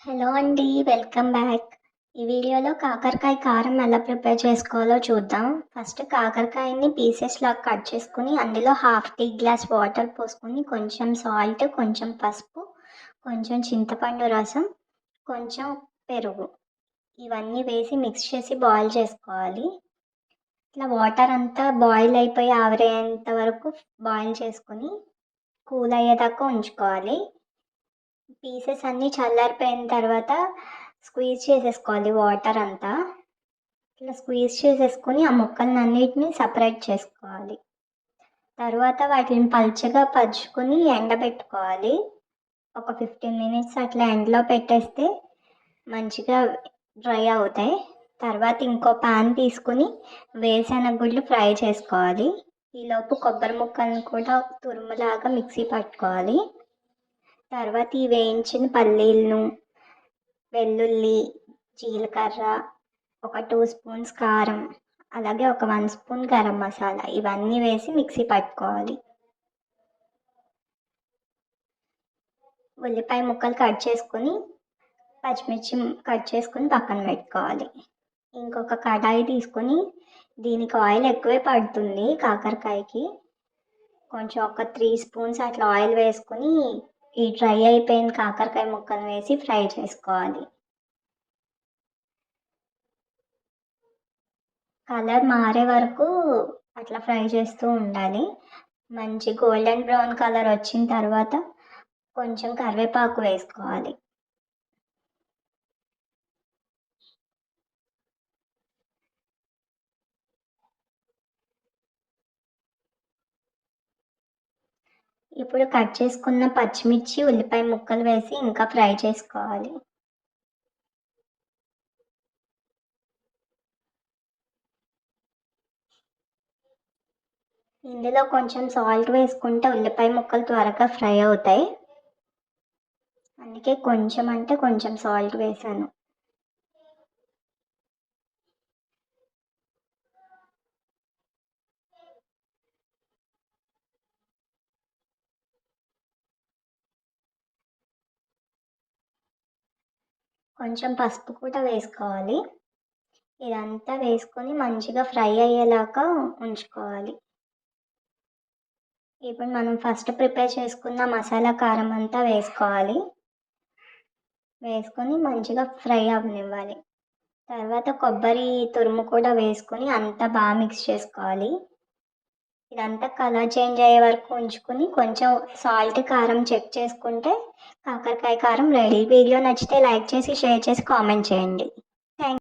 Hello అండి. Welcome back. ఈ వీడియోలో కాకరకాయ కారం ఎలా ప్రిపేర్ చేసుకోవాలో చూద్దాం. ఫస్ట్ కాకరకాయని పీసెస్‌లాగా కట్ చేసుకొని అందులో హాఫ్ టీ గ్లాస్ వాటర్ పోసుకొని కొంచెం సాల్ట్, కొంచెం పసుపు, కొంచెం చింతపండు రసం, కొంచెం పెరుగు ఇవన్నీ వేసి మిక్స్ చేసి బాయిల్ చేసుకోవాలి. ఇట్లా వాటర్ అంతా బాయిల్ అయిపోయి ఆవిరయ్యేంత వరకు బాయిల్ చేసుకొని కూల్ అయ్యేదాకా ఉంచుకోవాలి. పీసెస్ అన్నీ చల్లారిపోయిన తర్వాత స్క్వీజ్ చేసేసుకోవాలి వాటర్ అంతా. ఇట్లా స్క్వీజ్ చేసేసుకొని ఆ ముక్కలన్నిటిని సపరేట్ చేసుకోవాలి. తర్వాత వాటిని పల్చగా పరుచుకొని ఎండబెట్టుకోవాలి. ఒక 15 మినిట్స్ అట్లా ఎండలో పెట్టేస్తే మంచిగా డ్రై అవుతాయి. తర్వాత ఇంకో పాన్ తీసుకుని వేరుశనగ గుళ్ళు ఫ్రై చేసుకోవాలి. ఈలోపు కొబ్బరి ముక్కలను కూడా తురుములాగా మిక్సీ పట్టుకోవాలి. తర్వాత ఈ వేయించిన పల్లీలను, వెల్లుల్లి, జీలకర్ర, ఒక 2 స్పూన్స్ కారం, అలాగే ఒక 1 స్పూన్ గరం మసాలా ఇవన్నీ వేసి మిక్సీ పట్టుకోవాలి. ఉల్లిపాయ ముక్కలు కట్ చేసుకొని పచ్చిమిర్చి కట్ చేసుకొని పక్కన పెట్టుకోవాలి. ఇంకొక కడాయి తీసుకొని దీనికి ఆయిల్ ఎక్కువే పడుతుంది కాకరకాయకి. కొంచెం ఒక 3 స్పూన్స్ అట్లా ఆయిల్ వేసుకొని ఈ డ్రై అయిపోయిన కాకరకాయ ముక్కలు వేసి ఫ్రై చేసుకోవాలి. కలర్ మారే వరకు అట్లా ఫ్రై చేస్తూ ఉండాలి. మంచి గోల్డెన్ బ్రౌన్ కలర్ వచ్చిన తర్వాత కొంచెం కరివేపాకు వేసుకోవాలి. ఇప్పుడు కట్ చేసుకున్న పచ్చిమిర్చి, ఉల్లిపాయ ముక్కలు వేసి ఇంకా ఫ్రై చేసుకోవాలి. ఇందులో కొంచెం సాల్ట్ వేసుకుంటే ఉల్లిపాయ ముక్కలు త్వరగా ఫ్రై అవుతాయి. అందుకే కొంచెం అంటే కొంచెం సాల్ట్ వేసాను. కొంచెం పసుపు కూడా వేసుకోవాలి. ఇదంతా వేసుకొని మంచిగా ఫ్రై అయ్యేలాగా ఉంచుకోవాలి. ఇప్పుడు మనం ఫస్ట్ ప్రిపేర్ చేసుకున్న మసాలా కారం అంతా వేసుకోవాలి. వేసుకొని మంచిగా ఫ్రై అవ్వనివ్వాలి. తర్వాత కొబ్బరి తురుము కూడా వేసుకొని అంతా బాగా మిక్స్ చేసుకోవాలి. ఇదంతా కలర్ చేంజ్ అయ్యే వరకు ఉంచుకొని కొంచెం సాల్ట్, కారం చెక్ చేసుకుంటే కాకరకాయ కారం రెడీ. వీడియో నచ్చితే లైక్ చేసి, షేర్ చేసి, కామెంట్ చేయండి.